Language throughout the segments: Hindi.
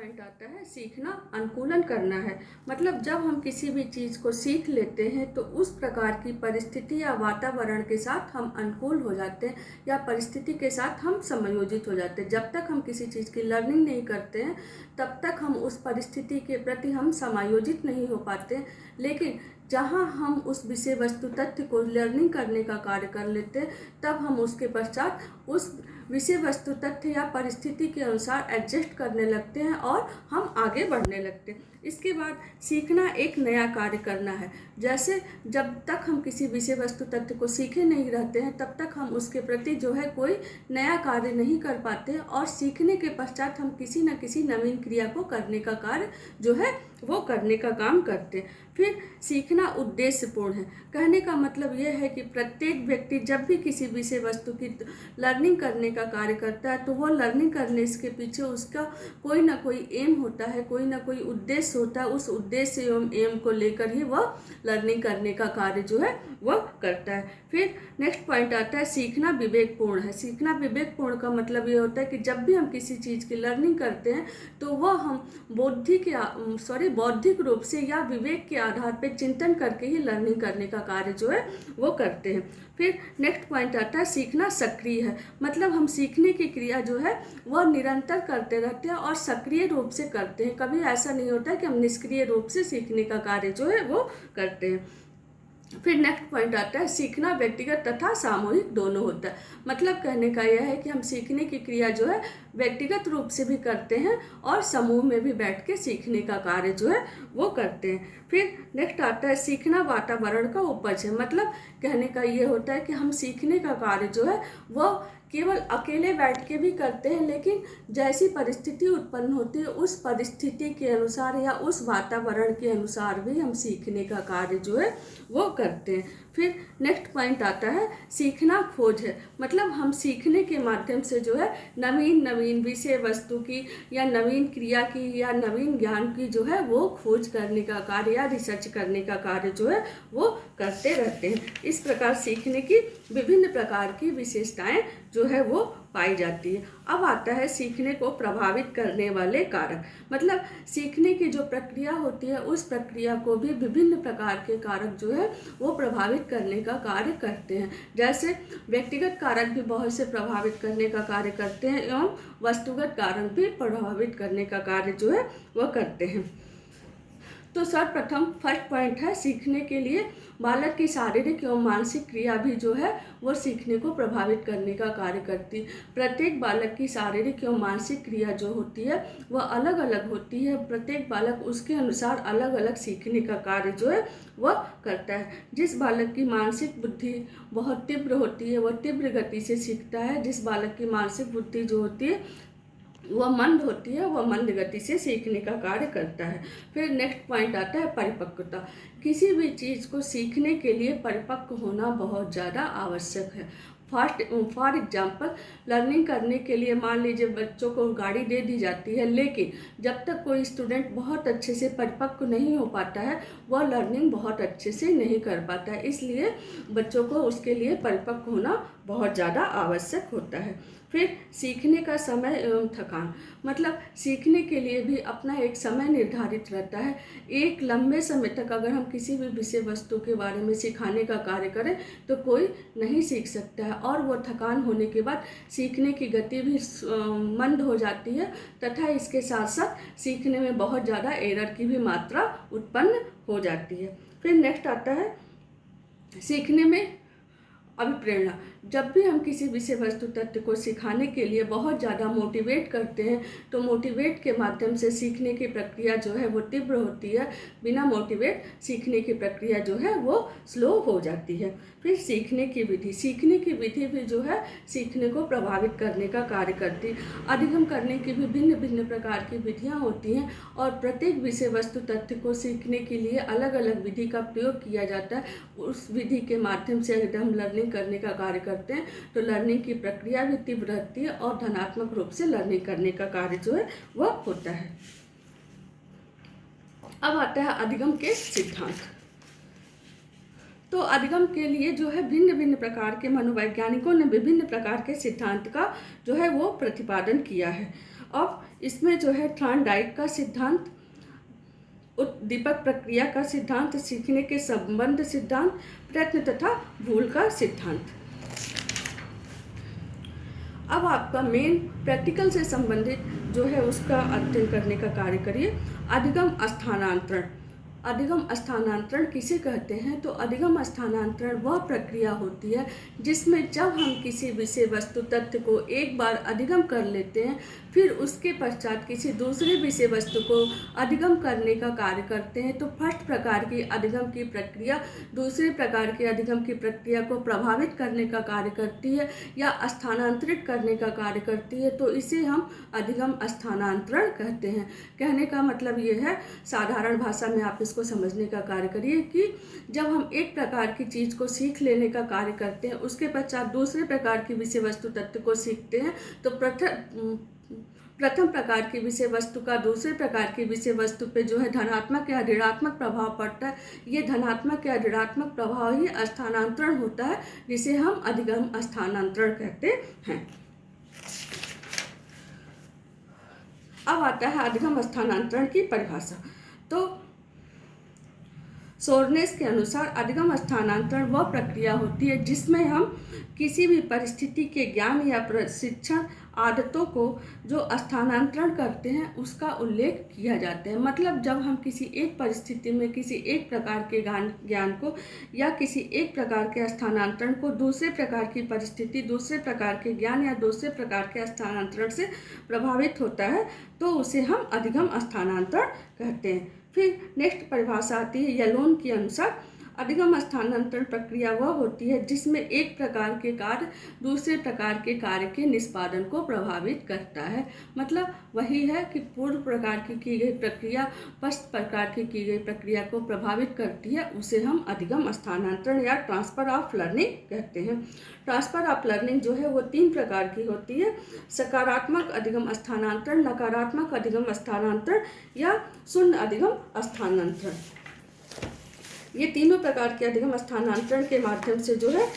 पॉइंट आता है सीखना अनुकूलन करना है। मतलब जब हम किसी भी चीज़ को सीख लेते हैं तो उस प्रकार की परिस्थिति या वातावरण के साथ हम अनुकूल हो जाते हैं या परिस्थिति के साथ हम समायोजित हो जाते हैं। जब तक हम किसी चीज़ की लर्निंग नहीं करते हैं तब तक हम उस परिस्थिति के प्रति हम समायोजित नहीं हो पाते हैं। लेकिन जहाँ हम उस विषय वस्तु तथ्य को लर्निंग करने का कार्य कर लेते हैं तब हम उसके पश्चात उस विषय वस्तु तथ्य या परिस्थिति के अनुसार एडजस्ट करने लगते हैं और हम आगे बढ़ने लगते हैं। इसके बाद सीखना एक नया कार्य करना है। जैसे जब तक हम किसी विषय वस्तु तथ्य को सीखे नहीं रहते हैं तब तक हम उसके प्रति जो है कोई नया कार्य नहीं कर पाते हैं और सीखने के पश्चात हम किसी न किसी नवीन क्रिया को करने का कार्य जो है वो करने का काम करते हैं। फिर सीखना उद्देश्यपूर्ण है। कहने का मतलब यह है कि प्रत्येक व्यक्ति जब भी किसी विषय वस्तु की लर्निंग करने का कार्य करता है तो वो लर्निंग करने के पीछे उसका कोई ना कोई एम होता है, कोई ना कोई उद्देश्य होता है। उस उद्देश्य एवं एम को लेकर ही वह लर्निंग करने का कार्य जो है वह करता है। फिर नेक्स्ट पॉइंट आता है सीखना विवेकपूर्ण है। सीखना विवेकपूर्ण का मतलब ये होता है कि जब भी हम किसी चीज़ की लर्निंग करते हैं तो वह हम बौद्धिक रूप से या विवेक के आधार पर चिंतन करके ही लर्निंग करने का कार्य जो है वो करते हैं। फिर नेक्स्ट पॉइंट आता है सीखना सक्रिय है। मतलब हम सीखने की क्रिया जो है वह निरंतर करते रहते हैं और सक्रिय रूप से करते हैं। कभी ऐसा नहीं होता है कि हम निष्क्रिय रूप से सीखने का कार्य जो है वो करते हैं। फिर नेक्स्ट पॉइंट आता है सीखना व्यक्तिगत तथा सामूहिक दोनों होता है। मतलब कहने का यह है कि हम सीखने की क्रिया जो है व्यक्तिगत रूप से भी करते हैं और समूह में भी बैठ के सीखने का कार्य जो है वो करते हैं। फिर नेक्स्ट आता है सीखना वातावरण का उपज है। मतलब कहने का ये होता है कि हम सीखने का कार्य जो है वह केवल अकेले बैठ के भी करते हैं, लेकिन जैसी परिस्थिति उत्पन्न होती है उस परिस्थिति के अनुसार या उस वातावरण के अनुसार भी हम सीखने का कार्य जो है वो करते हैं। फिर नेक्स्ट पॉइंट आता है सीखना खोज है। मतलब हम सीखने के माध्यम से जो है नवीन विषय वस्तु की या नवीन क्रिया की या नवीन ज्ञान की जो है वो खोज करने का कार्य या रिसर्च करने का कार्य जो है वो करते रहते हैं। इस प्रकार सीखने की विभिन्न प्रकार की विशेषताएं जो है वो पाई जाती है। अब आता है सीखने को प्रभावित करने वाले कारक। मतलब सीखने की जो प्रक्रिया होती है उस प्रक्रिया को भी विभिन्न प्रकार के कारक जो है वो प्रभावित करने का कार्य करते हैं। जैसे व्यक्तिगत कारक भी बहुत से प्रभावित करने का कार्य करते हैं एवं वस्तुगत कारक भी प्रभावित करने का कार्य जो है वह करते हैं। तो सर्वप्रथम फर्स्ट पॉइंट है सीखने के लिए बालक की शारीरिक एवं मानसिक क्रिया भी जो है वो सीखने को प्रभावित करने का कार्य करती है। प्रत्येक बालक की शारीरिक एवं मानसिक क्रिया जो होती है वह अलग अलग होती है। प्रत्येक बालक उसके अनुसार अलग अलग सीखने का कार्य जो है वह करता है। जिस बालक की मानसिक बुद्धि बहुत तीव्र होती है वह तीव्र गति से सीखता है। जिस बालक की मानसिक बुद्धि जो होती है वह मंद होती है वह मंद गति से सीखने का कार्य करता है। फिर नेक्स्ट पॉइंट आता है परिपक्वता। किसी भी चीज़ को सीखने के लिए परिपक्व होना बहुत ज़्यादा आवश्यक है। फॉर एग्जाम्पल लर्निंग करने के लिए मान लीजिए बच्चों को गाड़ी दे दी जाती है, लेकिन जब तक कोई स्टूडेंट बहुत अच्छे से परिपक्व नहीं हो पाता है वह लर्निंग बहुत अच्छे से नहीं कर पाता है। इसलिए बच्चों को उसके लिए परिपक्व होना बहुत ज़्यादा आवश्यक होता है। फिर सीखने का समय एवं थकान। मतलब सीखने के लिए भी अपना एक समय निर्धारित रहता है। एक लंबे समय तक अगर हम किसी भी विषय वस्तु के बारे में सिखाने का कार्य करें तो कोई नहीं सीख सकता है और वो थकान होने के बाद सीखने की गति भी मंद हो जाती है तथा इसके साथ साथ सीखने में बहुत ज़्यादा एरर की भी मात्रा उत्पन्न हो जाती है। फिर नेक्स्ट आता है सीखने में अभिप्रेरणा। जब भी हम किसी विषय वस्तु तथ्य को सिखाने के लिए बहुत ज़्यादा मोटिवेट करते हैं तो मोटिवेट के माध्यम से सीखने की प्रक्रिया जो है वो तीव्र होती है। बिना मोटिवेट सीखने की प्रक्रिया जो है वो स्लो हो जाती है। फिर सीखने की विधि। सीखने की विधि भी जो है सीखने को प्रभावित करने का कार्य करती है। अधिगम करने की भी भिन्न भिन्न प्रकार की विधियाँ होती हैं और प्रत्येक विषय वस्तु तथ्य को सीखने के लिए अलग अलग विधि का प्रयोग किया जाता है। उस विधि के माध्यम से अगर हम लर्निंग करने का कार्य करते हैं तो लर्निंग की प्रक्रिया भी तीव्र रहती है और धनात्मक रूप से लर्निंग करने का कार्य जो है वह होता है। अब आता है अधिगम के सिद्धांत। तो अधिगम के लिए जो है भिन्न भिन्न प्रकार के मनोवैज्ञानिकों ने विभिन्न प्रकार के सिद्धांत का जो है वो प्रतिपादन किया है। अब इसमें जो है थॉर्नडाइक का सिद्धांत, उद्दीपक प्रक्रिया का सिद्धांत, सीखने के संबंध सिद्धांत, प्रयत्न तथा भूल का सिद्धांत। अब आपका मेन प्रैक्टिकल से संबंधित जो है उसका अध्ययन करने का कार्य करिए। अधिगम स्थानांतरण। अधिगम स्थानांतरण किसे कहते हैं? तो अधिगम स्थानांतरण वह प्रक्रिया होती है जिसमें जब हम किसी विषय वस्तु तथ्य को एक बार अधिगम कर लेते हैं, फिर उसके पश्चात किसी दूसरे विषय वस्तु को अधिगम करने का कार्य करते हैं, तो फर्स्ट प्रकार की अधिगम की प्रक्रिया दूसरे प्रकार के अधिगम की प्रक्रिया को प्रभावित करने का कार्य करती है या स्थानांतरित करने का कार्य करती है, तो इसे हम अधिगम स्थानांतरण कहते हैं। कहने का मतलब ये है, साधारण भाषा में आप को समझने का कार्य करिए कि जब हम एक प्रकार की चीज को सीख लेने का कार्य करते हैं, उसके पश्चात दूसरे प्रकार की विषय वस्तु तत्व को सीखते हैं, तो प्रथम प्रकार की विषय वस्तु का दूसरे प्रकार की विषय वस्तु पे जो है धनात्मक या ऋणात्मक प्रभाव पड़ता है। ये धनात्मक या ऋणात्मक प्रभाव ही स्थानांतरण होता है, जिसे हम अधिगम स्थानांतरण कहते हैं। अब आता है अधिगम स्थानांतरण की परिभाषा। तो सोरनेस के अनुसार अधिगम स्थानांतरण वह प्रक्रिया होती है जिसमें हम किसी भी परिस्थिति के ज्ञान या प्रशिक्षण आदतों को जो स्थानांतरण करते हैं उसका उल्लेख किया जाता है। मतलब जब हम किसी एक परिस्थिति में किसी एक प्रकार के ज्ञान को या किसी एक प्रकार के स्थानांतरण को दूसरे प्रकार की परिस्थिति, दूसरे प्रकार के ज्ञान या दूसरे प्रकार के स्थानांतरण से प्रभावित होता है, तो उसे हम अधिगम स्थानांतरण कहते हैं। फिर नेक्स्ट परिभाषा आती है येलोन के अनुसार। अधिगम स्थानांतरण प्रक्रिया वह होती है जिसमें एक प्रकार के कार्य दूसरे प्रकार के कार्य के निष्पादन को प्रभावित करता है। मतलब वही है कि पूर्व प्रकार की गई प्रक्रिया पश्चात प्रकार की गई प्रक्रिया को प्रभावित करती है, उसे हम अधिगम स्थानांतरण या ट्रांसफर ऑफ लर्निंग कहते हैं। ट्रांसफर ऑफ लर्निंग जो है वो 3 प्रकार की होती है, सकारात्मक अधिगम स्थानांतरण, नकारात्मक अधिगम स्थानांतरण या शून्य अधिगम स्थानांतरण। ये तीनों प्रकार के अधिगम स्थानांतरण के माध्यम से जो है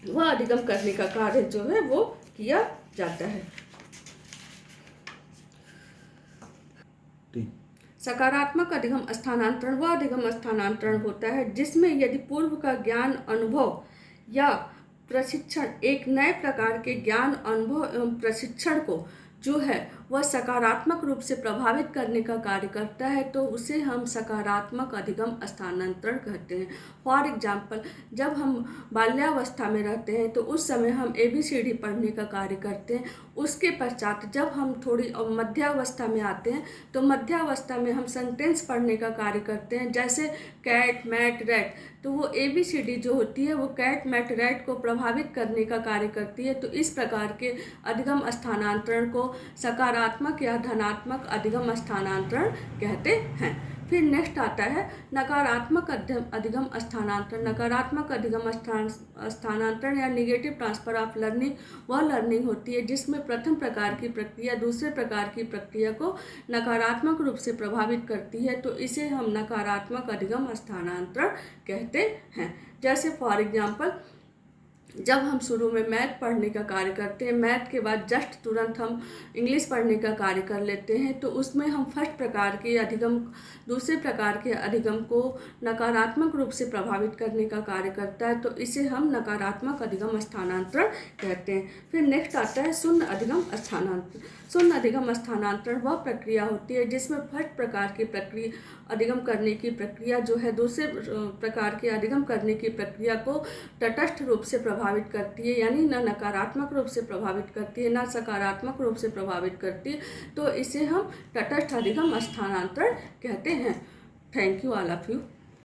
वह अधिगम करने का कार्य जो है वो किया जाता है। सकारात्मक अधिगम स्थानांतरण वह अधिगम स्थानांतरण होता है जिसमें यदि पूर्व का ज्ञान, अनुभव या प्रशिक्षण एक नए प्रकार के ज्ञान, अनुभव एवं प्रशिक्षण को जो है वह सकारात्मक रूप से प्रभावित करने का कार्य करता है, तो उसे हम सकारात्मक अधिगम स्थानांतरण कहते हैं। फॉर एग्जाम्पल, जब हम बाल्यावस्था में रहते हैं तो उस समय हम ABCD पढ़ने का कार्य करते हैं। उसके पश्चात जब हम थोड़ी मध्यावस्था में आते हैं तो मध्यावस्था में हम सेंटेंस पढ़ने का कार्य करते हैं, जैसे कैट, मैट, रैट। तो वो ABCD जो होती है वो कैट, मैट, रैट को प्रभावित करने का कार्य करती है। तो इस प्रकार के अधिगम स्थानांतरण को सकारात्मक या धनात्मक अधिगम स्थानांतरण कहते हैं। फिर नेक्स्ट आता है नकारात्मक अधिगम स्थानांतरण। नकारात्मक अधिगम स्थानांतरण या निगेटिव ट्रांसफर ऑफ लर्निंग वह लर्निंग होती है जिसमें प्रथम प्रकार की प्रक्रिया दूसरे प्रकार की प्रक्रिया को नकारात्मक रूप से प्रभावित करती है, तो इसे हम नकारात्मक अधिगम स्थानांतरण कहते हैं। जैसे फॉर एग्जाम्पल, जब हम शुरू में मैथ पढ़ने का कार्य करते हैं, मैथ के बाद जस्ट तुरंत हम इंग्लिश पढ़ने का कार्य कर लेते हैं, तो उसमें हम फर्स्ट प्रकार के अधिगम दूसरे प्रकार के अधिगम को नकारात्मक रूप से प्रभावित करने का कार्य करता है, तो इसे हम नकारात्मक अधिगम स्थानांतरण कहते हैं। फिर नेक्स्ट आता है शून्य अधिगम स्थानांतरण। शून्य अधिगम स्थानांतरण वह प्रक्रिया होती है जिसमें फर्स्ट प्रकार की प्रक्रिया अधिगम करने की प्रक्रिया जो है दूसरे प्रकार के अधिगम करने की प्रक्रिया को तटस्थ रूप से प्रभावित करती है, यानी न नकारात्मक रूप से प्रभावित करती है न सकारात्मक रूप से प्रभावित करती है, तो इसे हम तटस्थ अधिगम स्थानांतरण कहते हैं। Thank you all of you.